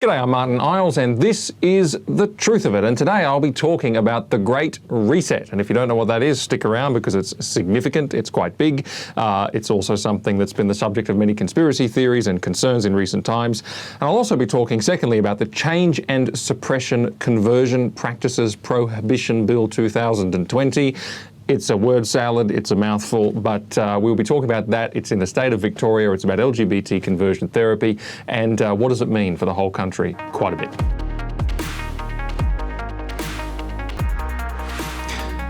G'day, I'm Martyn and this is The Truth of It, and today I'll be talking about the Great Reset. And if you don't know what that is, stick around because it's significant, it's quite big. It's also something that's been the subject of many conspiracy theories and concerns in recent times. And I'll also be talking, secondly, about the Change and Suppression Conversion Practices Prohibition Bill 2020. It's a word salad, it's a mouthful, but we'll be talking about that. It's in the state of Victoria, it's about LGBT conversion therapy, and what does it mean for the whole country? Quite a bit.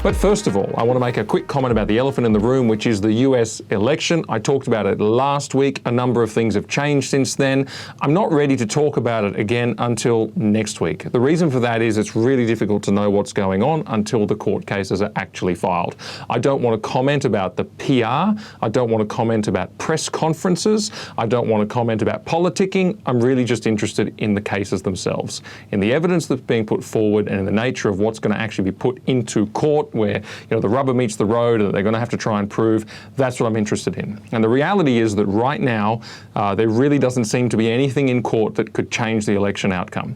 But first of all, I want to make a quick comment about the elephant in the room, which is the US election. I talked about it last week. A number of things have changed since then. I'm not ready to talk about it again until next week. The reason for that is it's really difficult to know what's going on until the court cases are actually filed. I don't want to comment about the PR. I don't want to comment about press conferences. I don't want to comment about politicking. I'm really just interested in the cases themselves, in the evidence that's being put forward and in the nature of what's going to actually be put into court, where the rubber meets the road and they're going to have to try and prove. That's what I'm interested in. And the reality is that right now there really doesn't seem to be anything in court that could change the election outcome.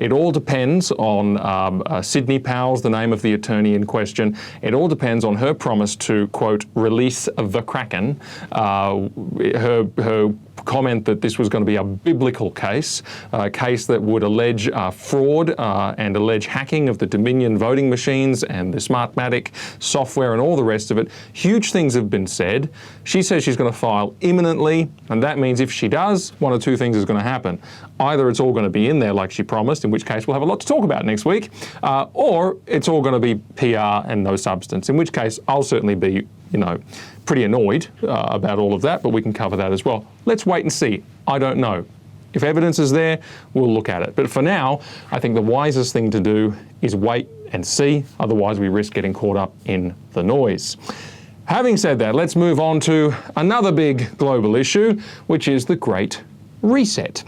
It all depends on Sydney Powell's the name of the attorney in question. It all depends on her promise to, quote, release the Kraken. Her comment that this was going to be a biblical case, a case that would allege fraud and allege hacking of the Dominion voting machines and the Smartmatic software and all the rest of it. Huge things have been said. She says she's going to file imminently, and that means if she does, one of two things is going to happen. Either it's all going to be in there like she promised, in which case we'll have a lot to talk about next week, or it's all going to be PR and no substance, in which case I'll certainly be, pretty annoyed about all of that, but we can cover that as well. Let's wait and see. I don't know. If evidence is there, we'll look at it. But for now, I think the wisest thing to do is wait and see. Otherwise, we risk getting caught up in the noise. Having said that, let's move on to another big global issue, which is the Great Reset.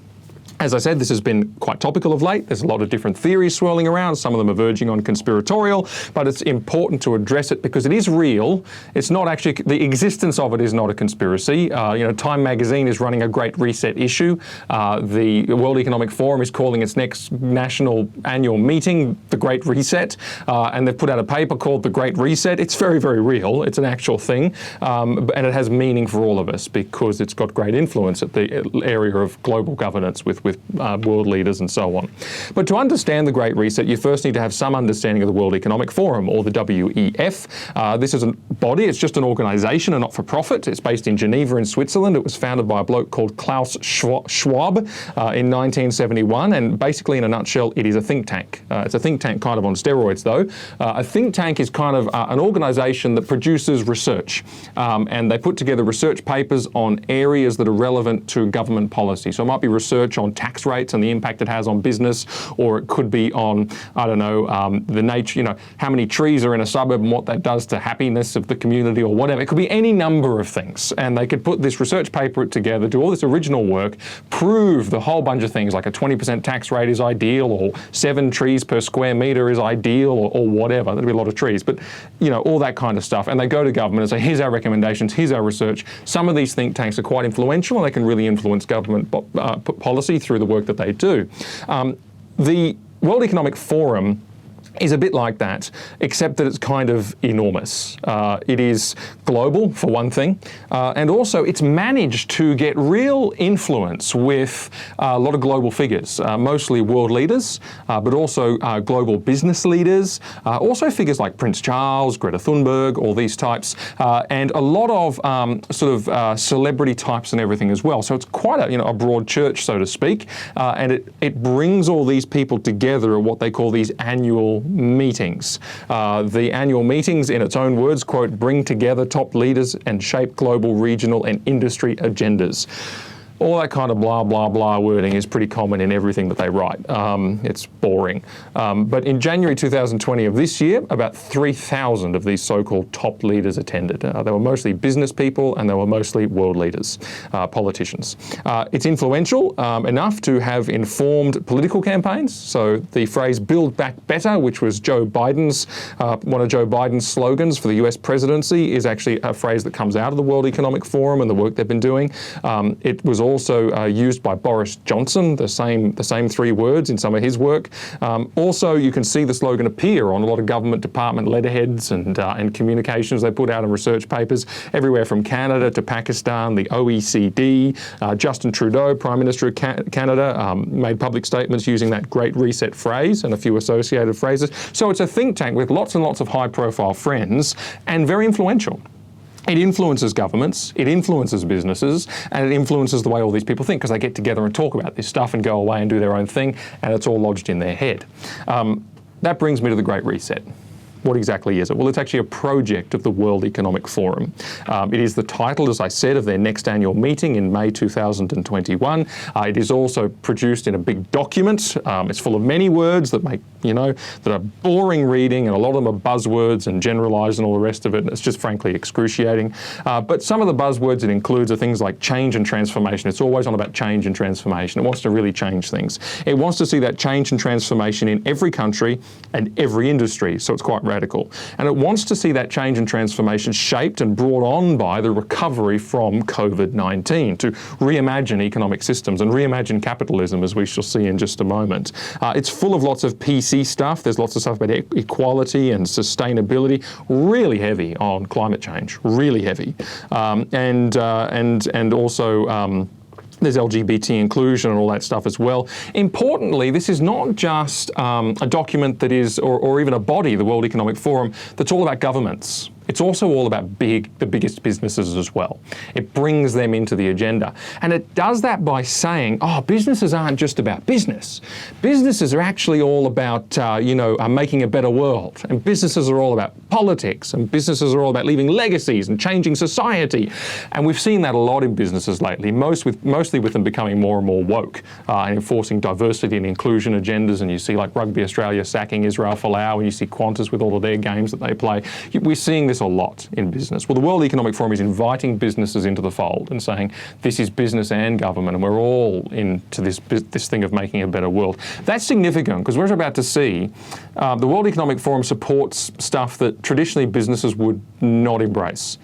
As I said, this has been quite topical of late. There's a lot of different theories swirling around. Some of them are verging on conspiratorial, but it's important to address it because it is real. It's not actually, the existence of it is not a conspiracy. Time magazine is running a Great Reset issue. The World Economic Forum is calling its next national annual meeting the Great Reset, and they've put out a paper called the Great Reset. It's very, very real. It's an actual thing, and it has meaning for all of us because it's got great influence at the area of global governance with world leaders and so on. But to understand the Great Reset, you first need to have some understanding of the World Economic Forum, or the WEF. This is a body, it's just an organisation, a not-for-profit. It's based in Geneva in Switzerland. It was founded by a bloke called Klaus Schwab in 1971, and basically in a nutshell, it is a think tank. It's a think tank kind of on steroids though. A think tank is kind of an organisation that produces research, and they put together research papers on areas that are relevant to government policy. So it might be research on tax rates and the impact it has on business, or it could be on, the nature, how many trees are in a suburb and what that does to happiness of the community or whatever. It could be any number of things. And they could put this research paper together, do all this original work, prove the whole bunch of things like a 20% tax rate is ideal, or 7 trees per square metre is ideal, or whatever. There'd be a lot of trees, but all that kind of stuff. And they go to government and say, here's our recommendations, here's our research. Some of these think tanks are quite influential and they can really influence government policy through the work that they do. The World Economic Forum is a bit like that, except that it's kind of enormous. It is global, for one thing, and also it's managed to get real influence with a lot of global figures, mostly world leaders, but also global business leaders, also figures like Prince Charles, Greta Thunberg, all these types, and a lot of celebrity types and everything as well. So it's quite a broad church, so to speak, and it brings all these people together at what they call these annual meetings. The annual meetings, in its own words, quote, bring together top leaders and shape global, regional and industry agendas. All that kind of blah, blah, blah wording is pretty common in everything that they write. It's boring. But in January 2020 of this year, about 3,000 of these so-called top leaders attended. They were mostly business people and they were mostly world leaders, politicians. It's influential enough to have informed political campaigns. So the phrase "Build Back Better," which was Joe Biden's, one of Joe Biden's slogans for the US presidency, is actually a phrase that comes out of the World Economic Forum and the work they've been doing. It was also used by Boris Johnson, the same 3 words in some of his work. Also, you can see the slogan appear on a lot of government department letterheads and communications they put out in research papers, everywhere from Canada to Pakistan, the OECD. Justin Trudeau, Prime Minister of Canada, made public statements using that Great Reset phrase and a few associated phrases. So it's a think tank with lots and lots of high-profile friends and very influential. It influences governments, it influences businesses, and it influences the way all these people think, because they get together and talk about this stuff and go away and do their own thing, and it's all lodged in their head. That brings me to the Great Reset. What exactly is it? Well, it's actually a project of the World Economic Forum. It is the title, as I said, of their next annual meeting in May 2021. It is also produced in a big document. It's full of many words that that are boring reading, and a lot of them are buzzwords and generalised and all the rest of it. It's just frankly excruciating. But some of the buzzwords it includes are things like change and transformation. It's always on about change and transformation. It wants to really change things. It wants to see that change and transformation in every country and every industry. So it's quite radical. And it wants to see that change and transformation shaped and brought on by the recovery from COVID-19 to reimagine economic systems and reimagine capitalism, as we shall see in just a moment. It's full of lots of PC stuff. There's lots of stuff about equality and sustainability, really heavy on climate change, really heavy. And also there's LGBT inclusion and all that stuff as well. Importantly, this is not just a document that is, or even a body, the World Economic Forum, that's all about governments. It's also all about the biggest businesses as well. It brings them into the agenda. And it does that by saying, businesses aren't just about business. Businesses are actually all about, making a better world. And businesses are all about politics. And businesses are all about leaving legacies and changing society. And we've seen that a lot in businesses lately, mostly with them becoming more and more woke and enforcing diversity and inclusion agendas. And you see like Rugby Australia sacking Israel Folau, and you see Qantas with all of their games that they play. We're seeing this a lot in business. Well, the World Economic Forum is inviting businesses into the fold and saying this is business and government, and we're all into this thing of making a better world. That's significant because we're about to see the World Economic Forum supports stuff that traditionally businesses would not embrace,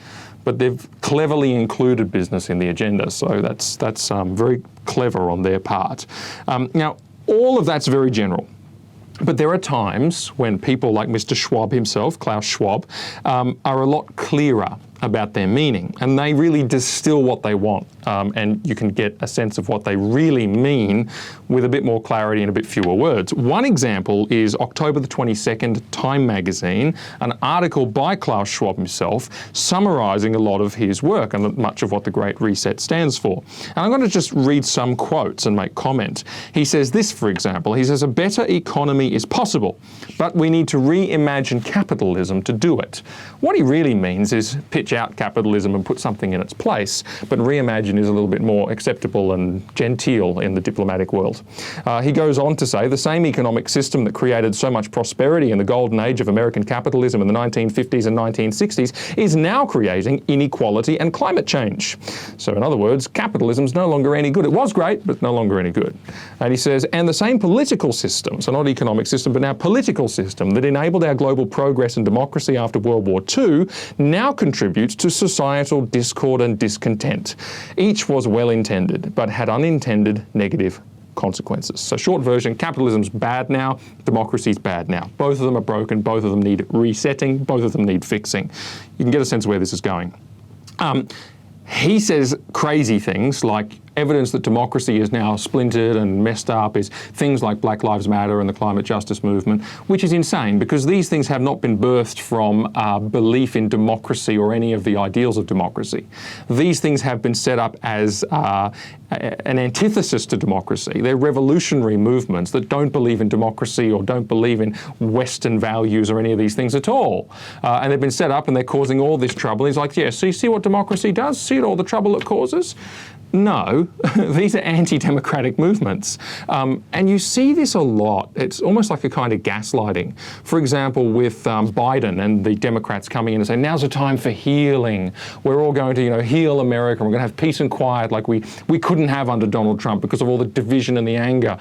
but they've cleverly included business in the agenda. So that's very clever on their part. Now, all of that's very general. But there are times when people like Mr. Schwab himself, Klaus Schwab, are a lot clearer about their meaning, and they really distill what they want, and you can get a sense of what they really mean with a bit more clarity and a bit fewer words. One example is October the 22nd, Time magazine, an article by Klaus Schwab himself summarising a lot of his work and much of what the Great Reset stands for. And I'm going to just read some quotes and make comment. He says this, for example, he says, "A better economy is possible, but we need to reimagine capitalism to do it." What he really means is pitch out capitalism and put something in its place, but reimagine is a little bit more acceptable and genteel in the diplomatic world. He goes on to say, "The same economic system that created so much prosperity in the golden age of American capitalism in the 1950s and 1960s is now creating inequality and climate change." So in other words, capitalism's no longer any good. It was great, but no longer any good. And he says, "And the same political system, so not economic system, but now political system that enabled our global progress and democracy after World War II now contributes to societal discord and discontent. Each was well-intended, but had unintended negative consequences." So short version, capitalism's bad now, democracy's bad now. Both of them are broken, both of them need resetting, both of them need fixing. You can get a sense of where this is going. He says crazy things like evidence that democracy is now splintered and messed up is things like Black Lives Matter and the climate justice movement, which is insane because these things have not been birthed from belief in democracy or any of the ideals of democracy. These things have been set up as an antithesis to democracy. They're revolutionary movements that don't believe in democracy or don't believe in Western values or any of these things at all. And they've been set up and they're causing all this trouble. He's like, yeah, so you see what democracy does? See all the trouble it causes? No, these are anti-democratic movements. And you see this a lot. It's almost like a kind of gaslighting. For example, with Biden and the Democrats coming in and saying, now's a time for healing. We're all going to, heal America. We're going to have peace and quiet like we couldn't have under Donald Trump because of all the division and the anger.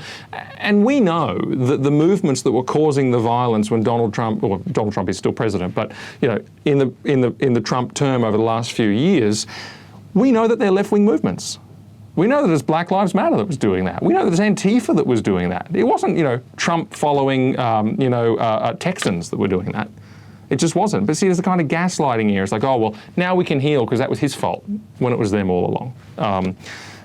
And we know that the movements that were causing the violence when Donald Trump is still president, but in the Trump term over the last few years, we know that they're left-wing movements. We know that it's Black Lives Matter that was doing that. We know that it's Antifa that was doing that. It wasn't, Trump following, Texans that were doing that. It just wasn't. But see, there's the kind of gaslighting here. It's like, oh, well, now we can heal because that was his fault when it was them all along.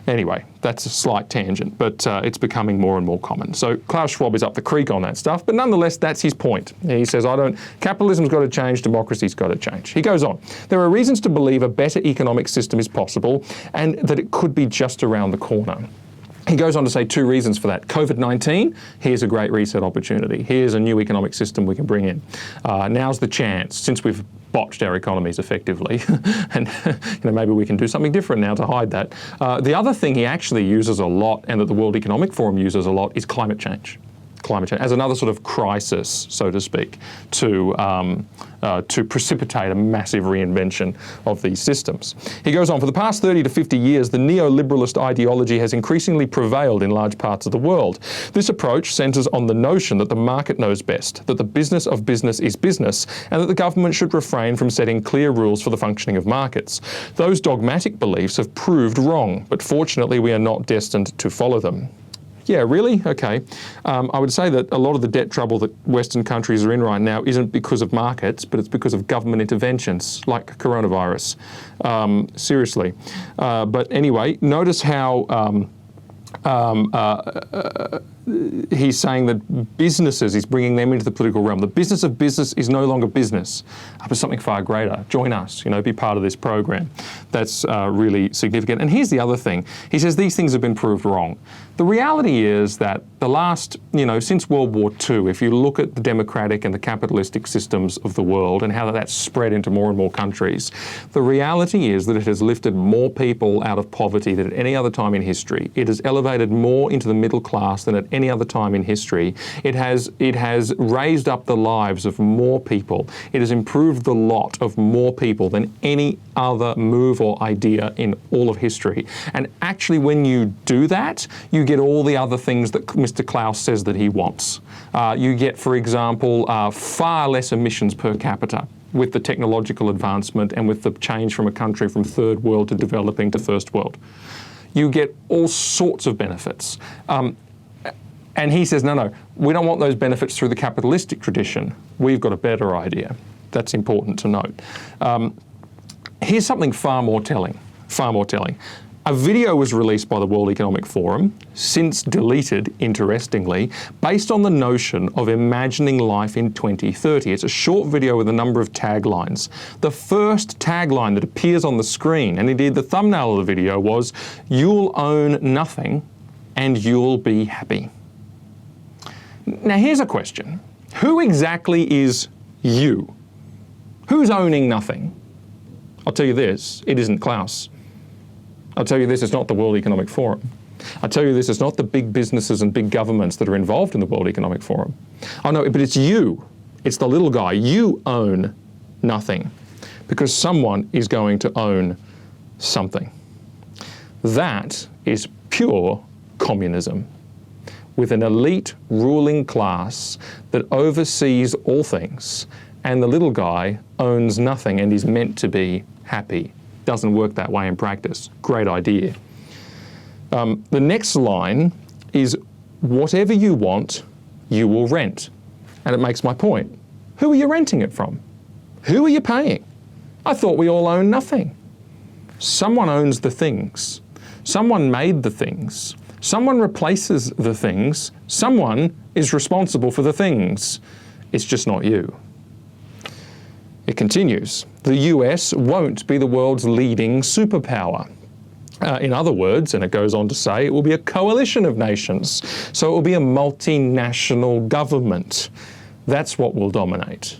Anyway, that's a slight tangent, but it's becoming more and more common. So Klaus Schwab is up the creek on that stuff, but nonetheless, that's his point. He says, capitalism's got to change, democracy's got to change. He goes on, there are reasons to believe a better economic system is possible and that it could be just around the corner. He goes on to say 2 reasons for that. COVID-19, here's a great reset opportunity. Here's a new economic system we can bring in. Now's the chance, since we've botched our economies effectively, and maybe we can do something different now to hide that. The other thing he actually uses a lot, and that the World Economic Forum uses a lot, is climate change. Climate change as another sort of crisis, so to speak, to precipitate a massive reinvention of these systems. He goes on, for the past 30 to 50 years, the neoliberalist ideology has increasingly prevailed in large parts of the world. This approach centres on the notion that the market knows best, that the business of business is business, and that the government should refrain from setting clear rules for the functioning of markets. Those dogmatic beliefs have proved wrong, but fortunately we are not destined to follow them. Yeah, really? Okay. I would say that a lot of the debt trouble that Western countries are in right now isn't because of markets, but it's because of government interventions, like coronavirus. Seriously. But anyway, notice how he's saying that businesses, he's bringing them into the political realm. The business of business is no longer business, but something far greater. Join us, be part of this program. That's really significant. And here's the other thing. He says these things have been proved wrong. The reality is that the last, since World War II, if you look at the democratic and the capitalistic systems of the world and how that's spread into more and more countries, the reality is that it has lifted more people out of poverty than at any other time in history. It has elevated more into the middle class than at any other time in history. It has raised up the lives of more people. It has improved the lot of more people than any other move or idea in all of history. And actually, when you do that, you get all the other things that Mr. Klaus says that he wants. You get, for example, far less emissions per capita with the technological advancement and with the change from a country from third world to developing to first world. You get all sorts of benefits. And he says, no, we don't want those benefits through the capitalistic tradition. We've got a better idea. That's important to note. Here's something far more telling. A video was released by the World Economic Forum, since deleted, interestingly, based on the notion of imagining life in 2030. It's a short video with a number of taglines. The first tagline that appears on the screen, and indeed the thumbnail of the video, was, "You'll own nothing and you'll be happy." Now here's a question. Who exactly is you? Who's owning nothing? I'll tell you this, it isn't Klaus. I'll tell you this, it's not the World Economic Forum. I'll tell you this, it's not the big businesses and big governments that are involved in the World Economic Forum. Oh no, but it's you. It's the little guy. You own nothing because someone is going to own something. That is pure communism, with an elite ruling class that oversees all things, and the little guy owns nothing and is meant to be happy. Doesn't work that way in practice. Great idea. The next line is, whatever you want, you will rent. And it makes my point. Who are you renting it from? Who are you paying? I thought we all own nothing. Someone owns the things. Someone made the things. Someone replaces the things. Someone is responsible for the things. It's just not you. It continues. The US won't be the world's leading superpower. In other words, and it goes on to say, it will be a coalition of nations. So it will be a multinational government. That's what will dominate.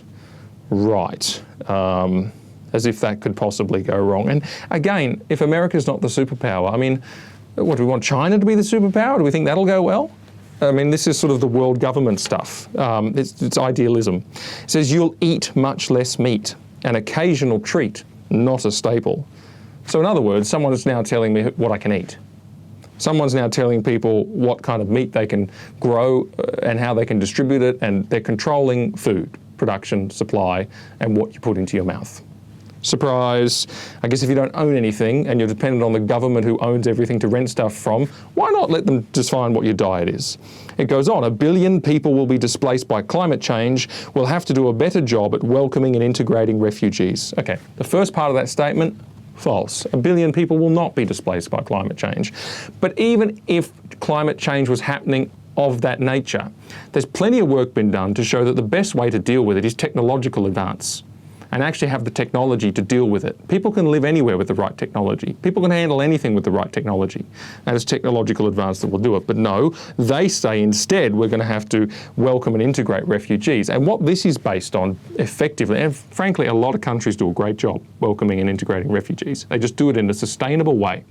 Right. As if that could possibly go wrong. And again, if America's not the superpower, I mean, what, do we want China to be the superpower? Do we think that'll go well? I mean, this is sort of the world government stuff. It's idealism. It says you'll eat much less meat, an occasional treat, not a staple. So in other words, someone is now telling me what I can eat. Someone's now telling people what kind of meat they can grow and how they can distribute it, and they're controlling food production, supply, and what you put into your mouth. Surprise. I guess if you don't own anything and you're dependent on the government who owns everything to rent stuff from, why not let them define what your diet is? It goes on, 1 billion people will be displaced by climate change. We'll have to do a better job at welcoming and integrating refugees. Okay, the first part of that statement, false. 1 billion people will not be displaced by climate change. But even if climate change was happening of that nature, there's plenty of work been done to show that the best way to deal with it is technological advance, and actually have the technology to deal with it. People can live anywhere with the right technology. People can handle anything with the right technology. And it's technological advance that will do it. But no, they say instead we're going to have to welcome and integrate refugees. And what this is based on effectively, and frankly a lot of countries do a great job welcoming and integrating refugees. They just do it in a sustainable way.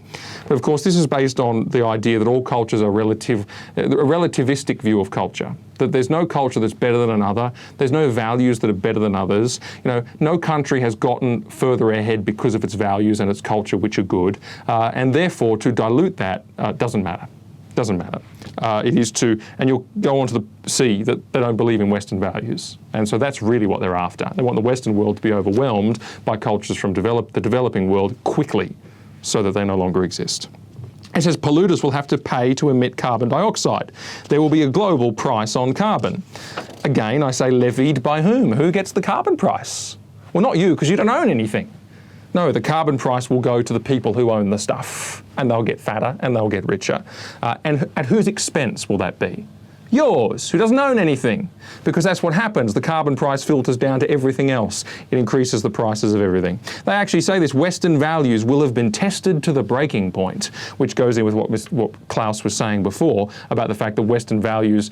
But of course this is based on the idea that all cultures are a relativistic view of culture. That there's no culture that's better than another. There's no values that are better than others. No country has gotten further ahead because of its values and its culture, which are good. And therefore, to dilute that doesn't matter. Doesn't matter. It is to, and you'll go on to see that they don't believe in Western values. And so that's really what they're after. They want the Western world to be overwhelmed by cultures from the developing world quickly so that they no longer exist. It says polluters will have to pay to emit carbon dioxide. There will be a global price on carbon. Again, I say levied by whom? Who gets the carbon price? Well, not you, because you don't own anything. No, the carbon price will go to the people who own the stuff, and they'll get fatter and they'll get richer. And at whose expense will that be? Yours, who doesn't own anything. Because that's what happens. The carbon price filters down to everything else. It increases the prices of everything. They actually say this, Western values will have been tested to the breaking point, which goes in with what Klaus was saying before about the fact that Western values,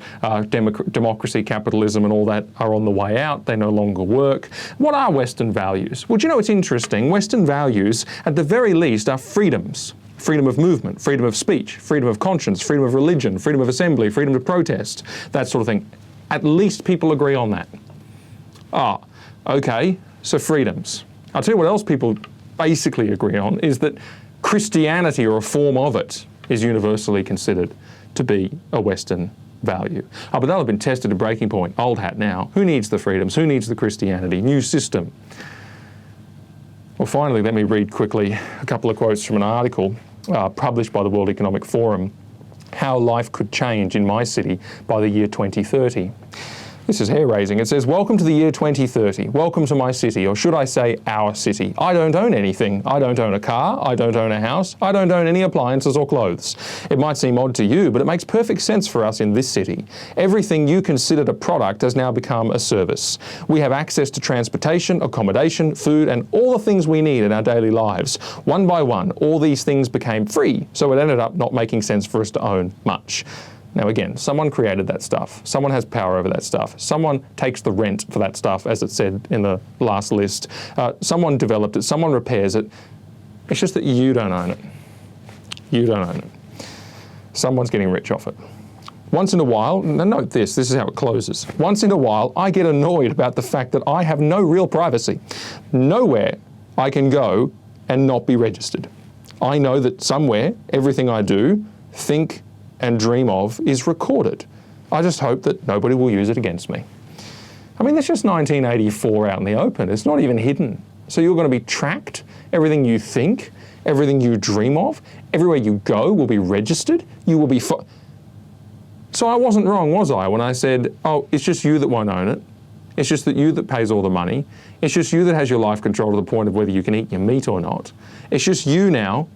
democracy, capitalism and all that are on the way out. They no longer work. What are Western values? Well, do you know, it's interesting. Western values, at the very least, are freedoms. Freedom of movement, freedom of speech, freedom of conscience, freedom of religion, freedom of assembly, freedom of protest, that sort of thing. At least people agree on that. Okay, so freedoms. I'll tell you what else people basically agree on is that Christianity, or a form of it, is universally considered to be a Western value. But that'll have been tested to breaking point. Old hat now. Who needs the freedoms? Who needs the Christianity? New system. Well, finally, let me read quickly a couple of quotes from an article published by the World Economic Forum, How Life Could Change in My City by the Year 2030. This is hair-raising. It says, welcome to the year 2030. Welcome to my city, or should I say our city. I don't own anything. I don't own a car. I don't own a house. I don't own any appliances or clothes. It might seem odd to you, but it makes perfect sense for us in this city. Everything you considered a product has now become a service. We have access to transportation, accommodation, food, and all the things we need in our daily lives. One by one, all these things became free, so it ended up not making sense for us to own much. Now again, someone created that stuff. Someone has power over that stuff. Someone takes the rent for that stuff, as it said in the last list. Someone developed it. Someone repairs it. It's just that you don't own it. You don't own it. Someone's getting rich off it. Once in a while, now note this is how it closes. Once in a while, I get annoyed about the fact that I have no real privacy. Nowhere I can go and not be registered. I know that somewhere, everything I do, think, and dream of is recorded. I just hope that nobody will use it against me. I mean, that's just 1984 out in the open. It's not even hidden. So you're going to be tracked. Everything you think, everything you dream of, everywhere you go will be registered. You will be... So I wasn't wrong, was I, when I said, oh, it's just you that won't own it. It's just that you that pays all the money. It's just you that has your life control to the point of whether you can eat your meat or not. It's just you now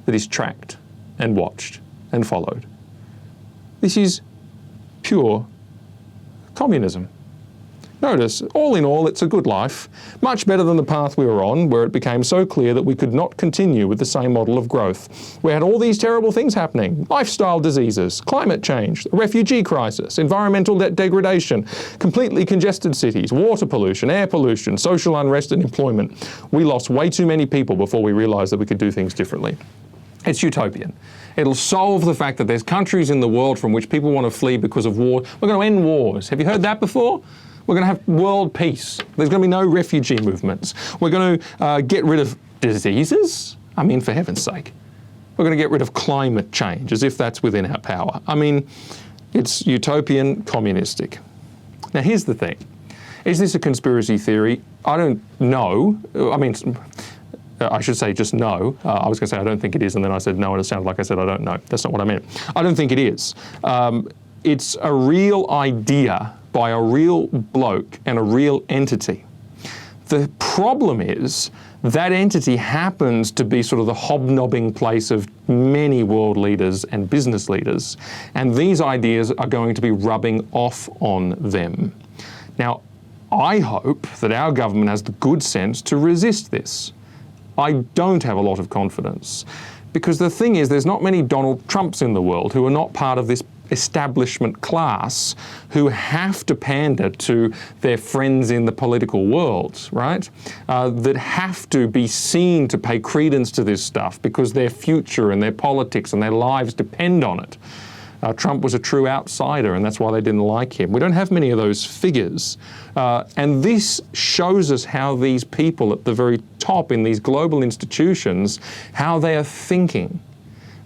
that is tracked and watched and followed. This is pure communism. Notice, all in all, it's a good life, much better than the path we were on, where it became so clear that we could not continue with the same model of growth. We had all these terrible things happening: lifestyle diseases, climate change, the refugee crisis, environmental degradation, completely congested cities, water pollution, air pollution, social unrest and employment. We lost way too many people before we realised that we could do things differently. It's utopian. It'll solve the fact that there's countries in the world from which people want to flee because of war. We're going to end wars. Have you heard that before? We're going to have world peace. There's going to be no refugee movements. We're going to get rid of diseases. I mean, for heaven's sake. We're going to get rid of climate change, as if that's within our power. I mean, it's utopian, communistic. Now, here's the thing. Is this a conspiracy theory? I don't know. I mean, I should say just no. I was going to say I don't think it is, and then I said no, and it sounded like I said I don't know. That's not what I meant. I don't think it is. It's a real idea by a real bloke and a real entity. The problem is that entity happens to be sort of the hobnobbing place of many world leaders and business leaders, and these ideas are going to be rubbing off on them. Now, I hope that our government has the good sense to resist this. I don't have a lot of confidence, because the thing is, there's not many Donald Trumps in the world who are not part of this establishment class who have to pander to their friends in the political world, right? That have to be seen to pay credence to this stuff because their future and their politics and their lives depend on it. Trump was a true outsider, and that's why they didn't like him. We don't have many of those figures. And this shows us how these people at the very top in these global institutions, how they are thinking.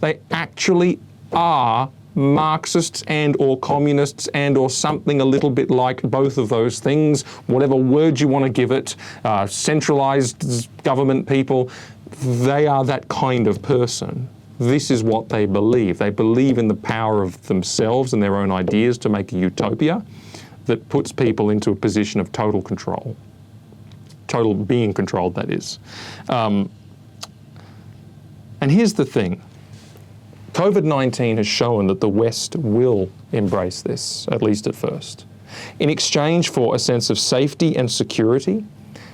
They actually are Marxists and or communists and or something a little bit like both of those things, whatever word you want to give it, centralized government people. They are that kind of person. This is what they believe. They believe in the power of themselves and their own ideas to make a utopia that puts people into a position of total control. Total being controlled, that is. And here's the thing. COVID-19 has shown that the West will embrace this, at least at first. In exchange for a sense of safety and security,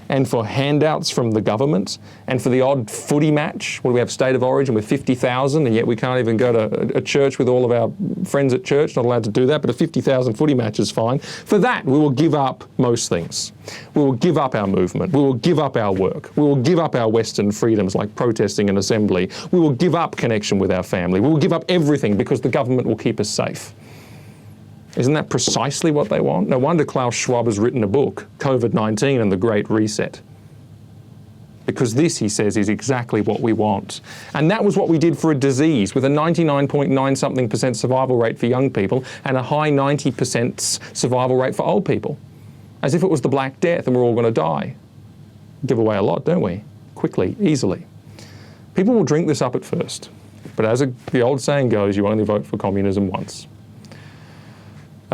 and for handouts from the government, and for the odd footy match where we have state of origin with 50,000, and yet we can't even go to a church with all of our friends at church, not allowed to do that, but a 50,000 footy match is fine. For that, we will give up most things. We will give up our movement. We will give up our work. We will give up our Western freedoms like protesting and assembly. We will give up connection with our family. We will give up everything because the government will keep us safe. Isn't that precisely what they want? No wonder Klaus Schwab has written a book, COVID-19 and the Great Reset. Because this, he says, is exactly what we want. And that was what we did for a disease with a 99.9-something% survival rate for young people and a high 90% survival rate for old people. As if it was the Black Death and we're all going to die. Give away a lot, don't we? Quickly, easily. People will drink this up at first. But as the old saying goes, you only vote for communism once.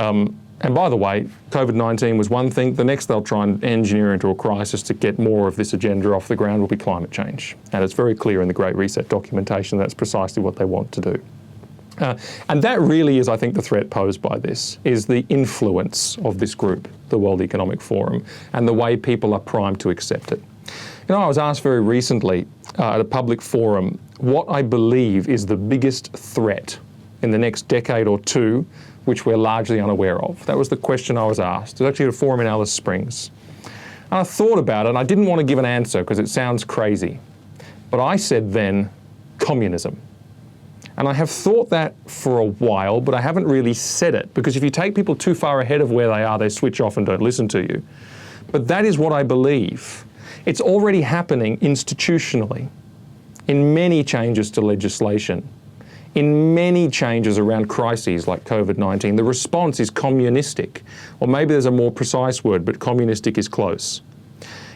And by the way, COVID-19 was one thing. The next they'll try and engineer into a crisis to get more of this agenda off the ground will be climate change. And it's very clear in the Great Reset documentation that's precisely what they want to do. And that really is, I think, the threat posed by this, is the influence of this group, the World Economic Forum, and the way people are primed to accept it. You know, I was asked very recently at a public forum what I believe is the biggest threat in the next decade or two which we're largely unaware of. That was the question I was asked. It was actually at a forum in Alice Springs. And I thought about it, and I didn't want to give an answer because it sounds crazy. But I said then, communism. And I have thought that for a while, but I haven't really said it, because if you take people too far ahead of where they are, they switch off and don't listen to you. But that is what I believe. It's already happening institutionally, in many changes to legislation. In many changes around crises like COVID-19, the response is communistic. Or maybe there's a more precise word, but communistic is close.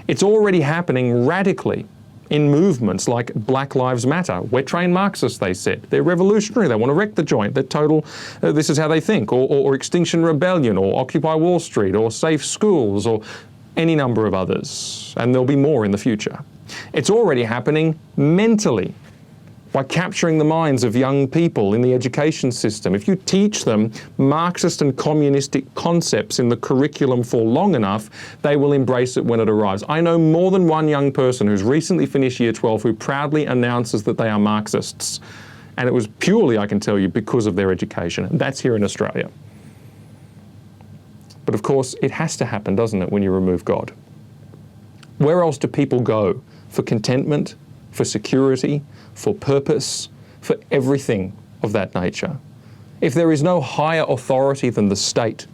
It's already happening radically in movements like Black Lives Matter. We're trained Marxists, they said. They're revolutionary. They want to wreck the joint. They're total, this is how they think. Or Extinction Rebellion, or Occupy Wall Street, or Safe Schools, or any number of others. And there'll be more in the future. It's already happening mentally, by capturing the minds of young people in the education system. If you teach them Marxist and communistic concepts in the curriculum for long enough, they will embrace it when it arrives. I know more than one young person who's recently finished Year 12 who proudly announces that they are Marxists. And it was purely, I can tell you, because of their education. And that's here in Australia. But of course, it has to happen, doesn't it, when you remove God? Where else do people go for contentment, for security, for purpose, for everything of that nature? If there is no higher authority than the state,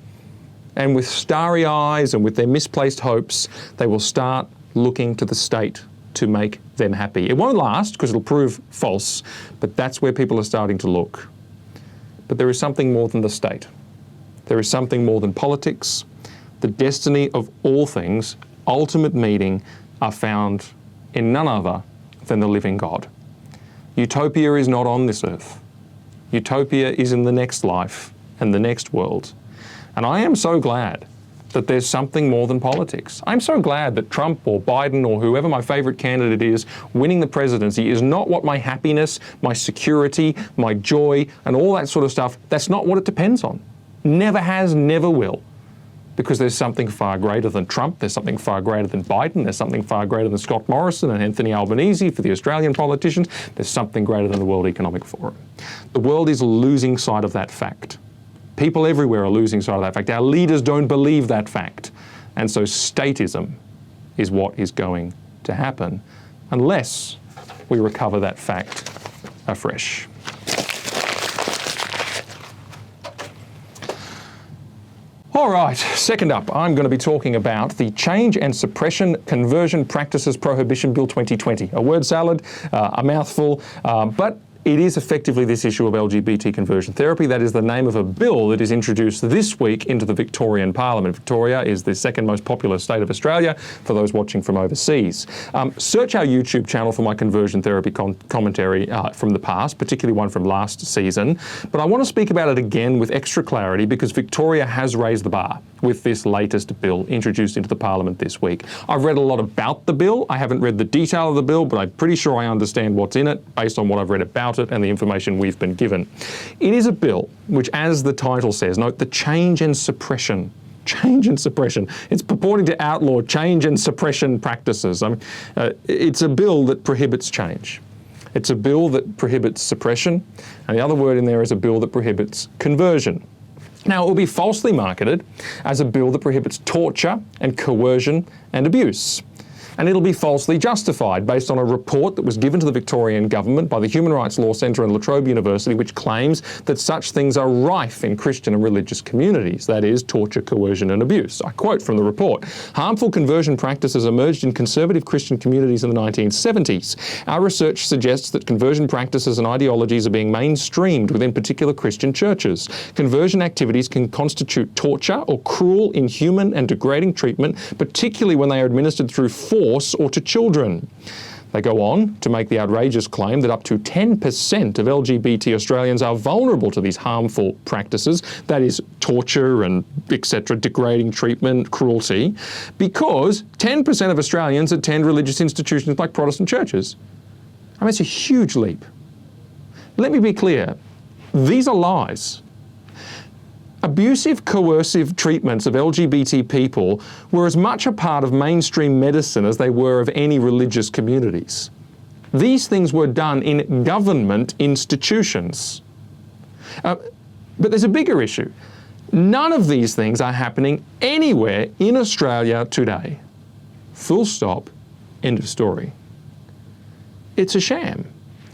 and with starry eyes and with their misplaced hopes, they will start looking to the state to make them happy. It won't last because it'll prove false, but that's where people are starting to look. But there is something more than the state. There is something more than politics. the destiny of all things, ultimate meaning, are found in none other than the living God. Utopia is not on this earth. Utopia is in the next life and the next world. And I am so glad that there's something more than politics. I'm so glad that Trump or Biden or whoever my favourite candidate is winning the presidency is not what my happiness, my security, my joy and all that sort of stuff, that's not what it depends on. Never has, never will. Because there's something far greater than Trump, there's something far greater than Biden, there's something far greater than Scott Morrison and Anthony Albanese for the Australian politicians, there's something greater than the World Economic Forum. The world is losing sight of that fact. People everywhere are losing sight of that fact. Our leaders don't believe that fact. And so statism is what is going to happen unless we recover that fact afresh. All right, second up, I'm going to be talking about the Change and Suppression Conversion Practices Prohibition Bill 2020. A word salad, a mouthful, but it is effectively this issue of LGBT conversion therapy. That is the name of a bill that is introduced this week into the Victorian Parliament. Victoria is the second most popular state of Australia for those watching from overseas. Search our YouTube channel for my conversion therapy commentary from the past, particularly one from last season. But I want to speak about it again with extra clarity because Victoria has raised the bar with this latest bill introduced into the Parliament this week. I've read a lot about the bill. I haven't read the detail of the bill, but I'm pretty sure I understand what's in it based on what I've read about it and the information we've been given. It is a bill which, as the title says, note the change and suppression. Change and suppression. It's purporting to outlaw change and suppression practices. It's a bill that prohibits change. It's a bill that prohibits suppression, and the other word in there is a bill that prohibits conversion. Now, it will be falsely marketed as a bill that prohibits torture and coercion and abuse. And it'll be falsely justified based on a report that was given to the Victorian government by the Human Rights Law Centre and La Trobe University, which claims that such things are rife in Christian and religious communities, that is, torture, coercion and abuse. I quote from the report, "Harmful conversion practices emerged in conservative Christian communities in the 1970s. Our research suggests that conversion practices and ideologies are being mainstreamed within particular Christian churches. Conversion activities can constitute torture or cruel, inhuman and degrading treatment, particularly when they are administered through force or to children." They go on to make the outrageous claim that up to 10% of LGBT Australians are vulnerable to these harmful practices, that is torture and etc., degrading treatment, cruelty, because 10% of Australians attend religious institutions like Protestant churches. I mean, it's a huge leap. Let me be clear, these are lies. Abusive, coercive treatments of LGBT people were as much a part of mainstream medicine as they were of any religious communities. These things were done in government institutions. But there's a bigger issue. None of these things are happening anywhere in Australia today. Full stop, end of story. It's a sham.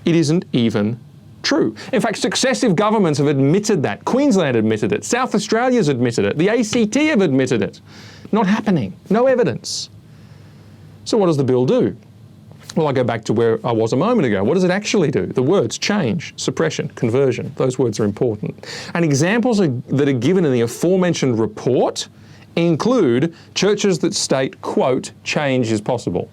It isn't even true. In fact, successive governments have admitted that. Queensland admitted it. South Australia's admitted it. The ACT have admitted it. Not happening. No evidence. So what does the bill do? Well, I go back to where I was a moment ago. What does it actually do? The words change, suppression, conversion. Those words are important. And examples that are given in the aforementioned report include churches that state, quote, change is possible.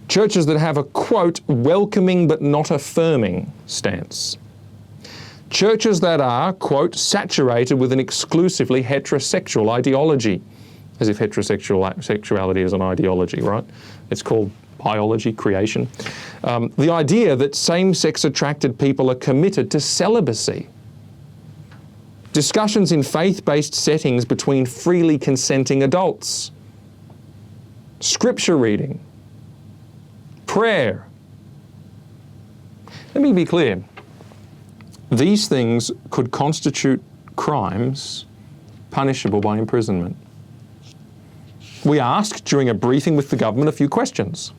Churches that have a, quote, welcoming but not affirming stance. Churches that are, quote, saturated with an exclusively heterosexual ideology. As if sexuality is an ideology, right? It's called biology, creation. The idea that same-sex attracted people are committed to celibacy. Discussions in faith-based settings between freely consenting adults. Scripture reading. Prayer. Let me be clear. These things could constitute crimes punishable by imprisonment. We asked during a briefing with the government a few questions.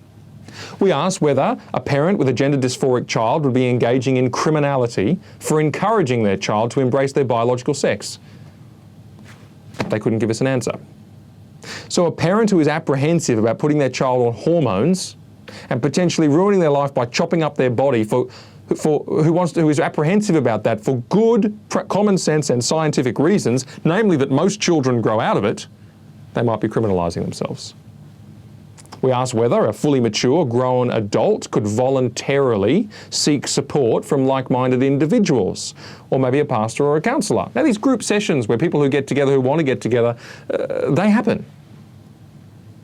We asked whether a parent with a gender dysphoric child would be engaging in criminality for encouraging their child to embrace their biological sex. They couldn't give us an answer. So a parent who is apprehensive about putting their child on hormones and potentially ruining their life by chopping up their body for who is apprehensive about that for good common sense and scientific reasons, namely that most children grow out of it, they might be criminalising themselves. We ask whether a fully mature, grown adult could voluntarily seek support from like-minded individuals, or maybe a pastor or a counsellor. Now, these group sessions where people who get together, who want to get together, they happen.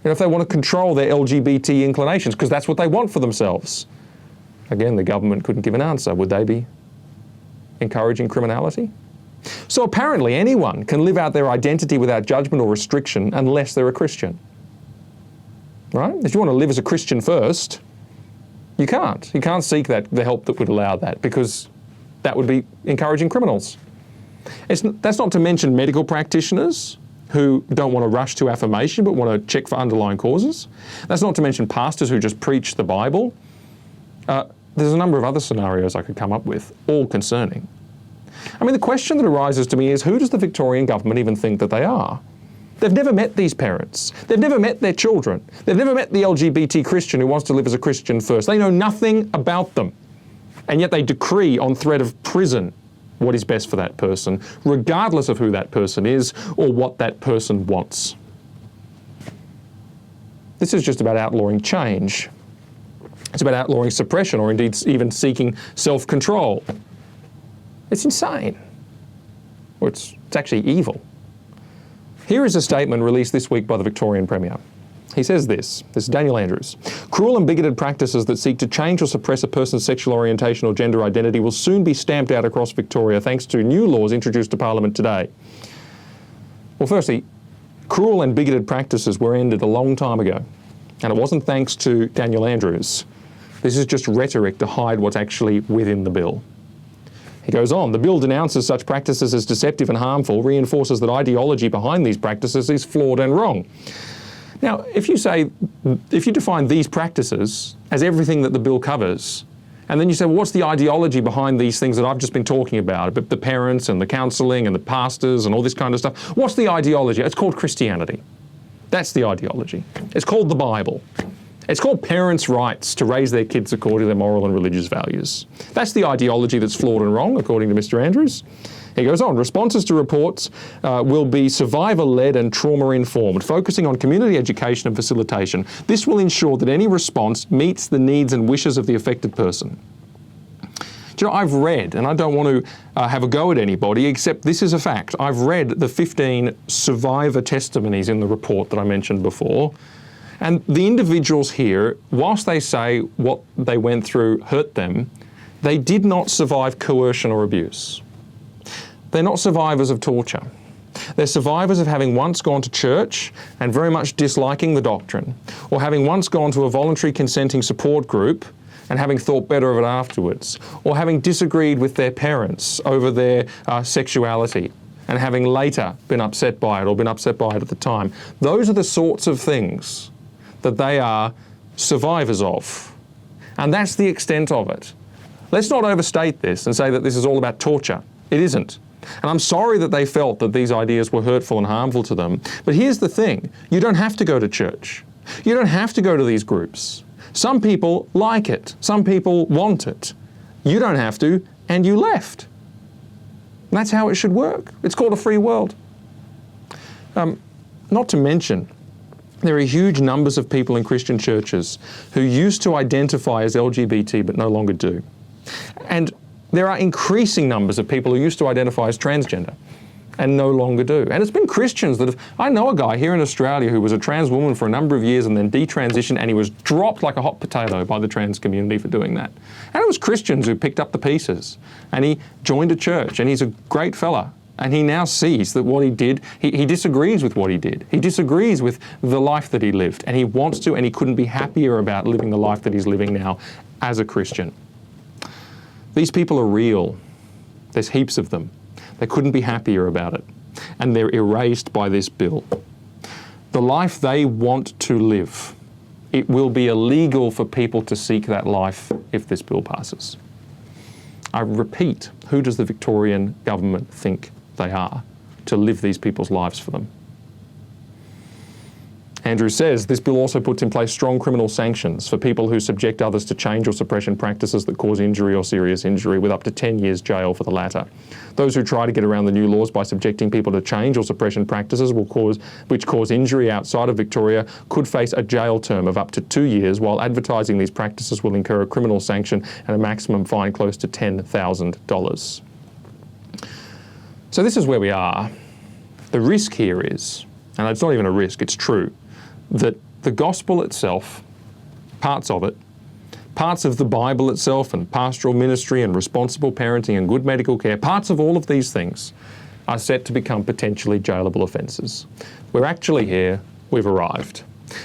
You know, if they want to control their LGBT inclinations, because that's what they want for themselves. Again, the government couldn't give an answer. Would they be encouraging criminality? So apparently anyone can live out their identity without judgment or restriction unless they're a Christian. Right? If you want to live as a Christian first, you can't. You can't seek the help that would allow that, because that would be encouraging criminals. That's not to mention medical practitioners who don't want to rush to affirmation but want to check for underlying causes. That's not to mention pastors who just preach the Bible. There's a number of other scenarios I could come up with, all concerning. I mean, the question that arises to me is, who does the Victorian government even think that they are? They've never met these parents. They've never met their children. They've never met the LGBT Christian who wants to live as a Christian first. They know nothing about them. And yet they decree on threat of prison what is best for that person, regardless of who that person is or what that person wants. This is just about outlawing change. It's about outlawing suppression, or indeed even seeking self-control. It's insane. Or it's actually evil. Here is a statement released this week by the Victorian Premier. He says this is Daniel Andrews. Cruel and bigoted practices that seek to change or suppress a person's sexual orientation or gender identity will soon be stamped out across Victoria thanks to new laws introduced to Parliament today. Well, firstly, cruel and bigoted practices were ended a long time ago. And it wasn't thanks to Daniel Andrews. This is just rhetoric to hide what's actually within the bill. He goes on, the bill denounces such practices as deceptive and harmful, reinforces that ideology behind these practices is flawed and wrong. Now, if you define these practices as everything that the bill covers, and then you say, well, what's the ideology behind these things that I've just been talking about the parents and the counselling and the pastors and all this kind of stuff? What's the ideology? It's called Christianity. That's the ideology. It's called the Bible. It's called parents' rights to raise their kids according to their moral and religious values. That's the ideology that's flawed and wrong, according to Mr. Andrews. He goes on, responses to reports will be survivor-led and trauma-informed, focusing on community education and facilitation. This will ensure that any response meets the needs and wishes of the affected person. Do you know, I've read, and I don't want to have a go at anybody, except this is a fact. I've read the 15 survivor testimonies in the report that I mentioned before. And the individuals here, whilst they say what they went through hurt them, they did not survive coercion or abuse. They're not survivors of torture. They're survivors of having once gone to church and very much disliking the doctrine, or having once gone to a voluntary consenting support group and having thought better of it afterwards, or having disagreed with their parents over their sexuality and having later been upset by it or been upset by it at the time. Those are the sorts of things that they are survivors of. And that's the extent of it. Let's not overstate this and say that this is all about torture. It isn't. And I'm sorry that they felt that these ideas were hurtful and harmful to them. But here's the thing. You don't have to go to church. You don't have to go to these groups. Some people like it. Some people want it. You don't have to, and you left. And that's how it should work. It's called a free world. Not to mention, there are huge numbers of people in Christian churches who used to identify as LGBT but no longer do. And there are increasing numbers of people who used to identify as transgender and no longer do. And it's been Christians that have... I know a guy here in Australia who was a trans woman for a number of years and then detransitioned, and he was dropped like a hot potato by the trans community for doing that. And it was Christians who picked up the pieces. And he joined a church, and he's a great fella. And he now sees that what he did, he disagrees with what he did. He disagrees with the life that he lived. And he wants to, and he couldn't be happier about living the life that he's living now as a Christian. These people are real. There's heaps of them. They couldn't be happier about it. And they're erased by this bill. The life they want to live, it will be illegal for people to seek that life if this bill passes. I repeat, who does the Victorian government think they are to live these people's lives for them? Andrew says, this bill also puts in place strong criminal sanctions for people who subject others to change or suppression practices that cause injury or serious injury, with up to 10 years jail for the latter. Those who try to get around the new laws by subjecting people to change or suppression practices which cause injury outside of Victoria could face a jail term of up to 2 years, while advertising these practices will incur a criminal sanction and a maximum fine close to $10,000. So this is where we are. The risk here is, and it's not even a risk, it's true, that the gospel itself, parts of it, parts of the Bible itself and pastoral ministry and responsible parenting and good medical care, parts of all of these things are set to become potentially jailable offences. We're actually here, we've arrived.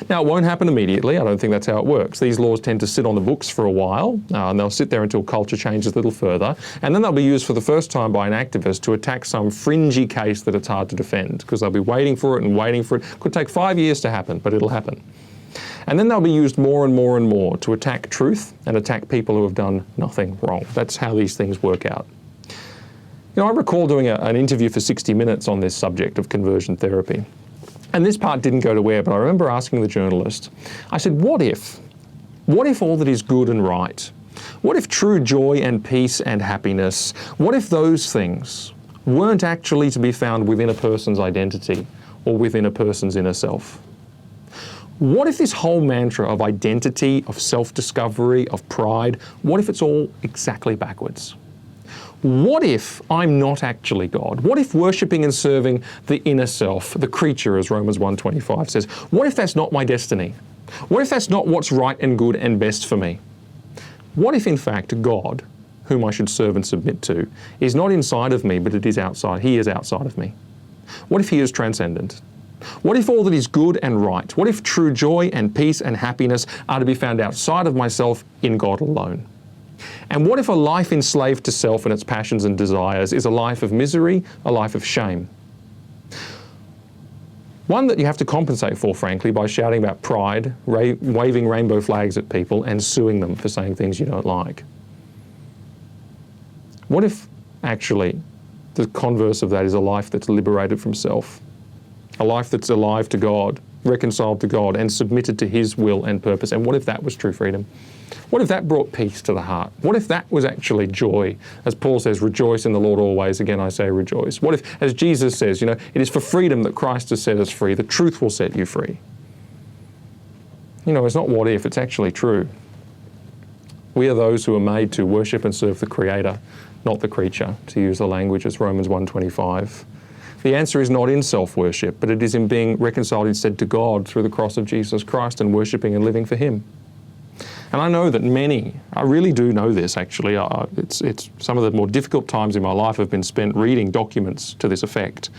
Now, it won't happen immediately. I don't think that's how it works. These laws tend to sit on the books for a while, and they'll sit there until culture changes a little further, and then they'll be used for the first time by an activist to attack some fringy case that it's hard to defend, because they'll be waiting for it and waiting for it. It could take 5 years to happen, but it'll happen. And then they'll be used more and more and more to attack truth and attack people who have done nothing wrong. That's how these things work out. You know, I recall doing an interview for 60 Minutes on this subject of conversion therapy. And this part didn't go to air, but I remember asking the journalist, I said, what if all that is good and right, what if true joy and peace and happiness, what if those things weren't actually to be found within a person's identity or within a person's inner self? What if this whole mantra of identity, of self-discovery, of pride, what if it's all exactly backwards? What if I'm not actually God? What if worshipping and serving the inner self, the creature, as Romans 1:25 says, what if that's not my destiny? What if that's not what's right and good and best for me? What if, in fact, God, whom I should serve and submit to, is not inside of me, but it is outside? He is outside of me. What if he is transcendent? What if all that is good and right? What if true joy and peace and happiness are to be found outside of myself in God alone? And what if a life enslaved to self and its passions and desires is a life of misery, a life of shame? One that you have to compensate for, frankly, by shouting about pride, waving rainbow flags at people and suing them for saying things you don't like. What if, actually, the converse of that is a life that's liberated from self? A life that's alive to God, reconciled to God, and submitted to His will and purpose. And what if that was true freedom? What if that brought peace to the heart? What if that was actually joy? As Paul says, rejoice in the Lord always. Again, I say rejoice. What if, as Jesus says, you know, it is for freedom that Christ has set us free. The truth will set you free. You know, it's not what if, it's actually true. We are those who are made to worship and serve the Creator, not the creature, to use the language as Romans 1:25. The answer is not in self-worship, but it is in being reconciled instead to God through the cross of Jesus Christ and worshipping and living for Him. And I know that many, I really do know this actually, it's some of the more difficult times in my life have been spent reading documents to this effect.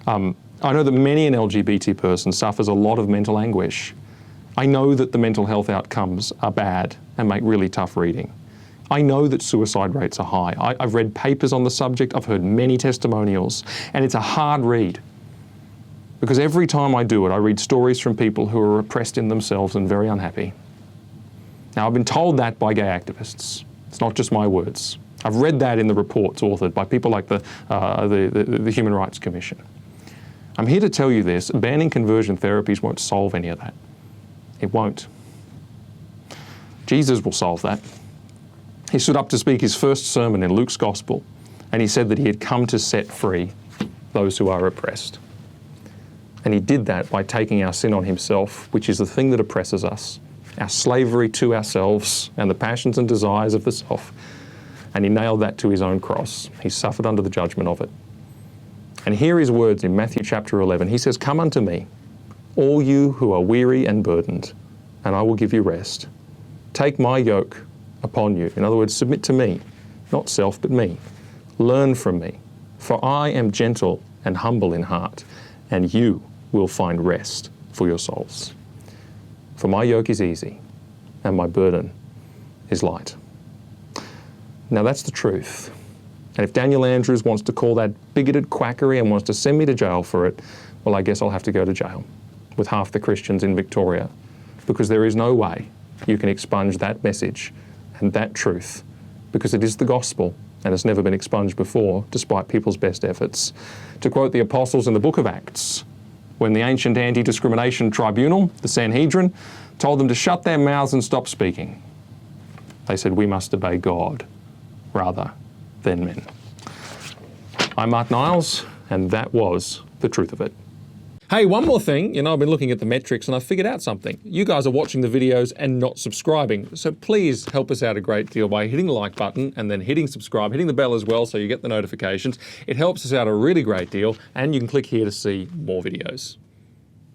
I know that many an LGBT person suffers a lot of mental anguish. I know that the mental health outcomes are bad and make really tough reading. I know that suicide rates are high. I've read papers on the subject, I've heard many testimonials, and it's a hard read. Because every time I do it, I read stories from people who are oppressed in themselves and very unhappy. Now, I've been told that by gay activists. It's not just my words. I've read that in the reports authored by people like the Human Rights Commission. I'm here to tell you this, banning conversion therapies won't solve any of that. It won't. Jesus will solve that. He stood up to speak his first sermon in Luke's Gospel, and he said that he had come to set free those who are oppressed. And he did that by taking our sin on himself, which is the thing that oppresses us, our slavery to ourselves and the passions and desires of the self. And he nailed that to his own cross. He suffered under the judgment of it. And hear his words in Matthew chapter 11. He says, "Come unto me, all you who are weary and burdened, and I will give you rest. Take my yoke upon you." In other words, submit to me, not self, but me. Learn from me, for I am gentle and humble in heart, and you will find rest for your souls. For my yoke is easy, and my burden is light. Now that's the truth. And if Daniel Andrews wants to call that bigoted quackery and wants to send me to jail for it, well, I guess I'll have to go to jail with half the Christians in Victoria, because there is no way you can expunge that message and that truth, because it is the gospel and it's never been expunged before, despite people's best efforts. To quote the apostles in the book of Acts, when the ancient anti-discrimination tribunal, the Sanhedrin, told them to shut their mouths and stop speaking. They said, we must obey God rather than men. I'm Martyn Niles, and that was the truth of it. Hey, one more thing. You know, I've been looking at the metrics and I figured out something. You guys are watching the videos and not subscribing. So please help us out a great deal by hitting the like button and then hitting subscribe, hitting the bell as well so you get the notifications. It helps us out a really great deal, and you can click here to see more videos.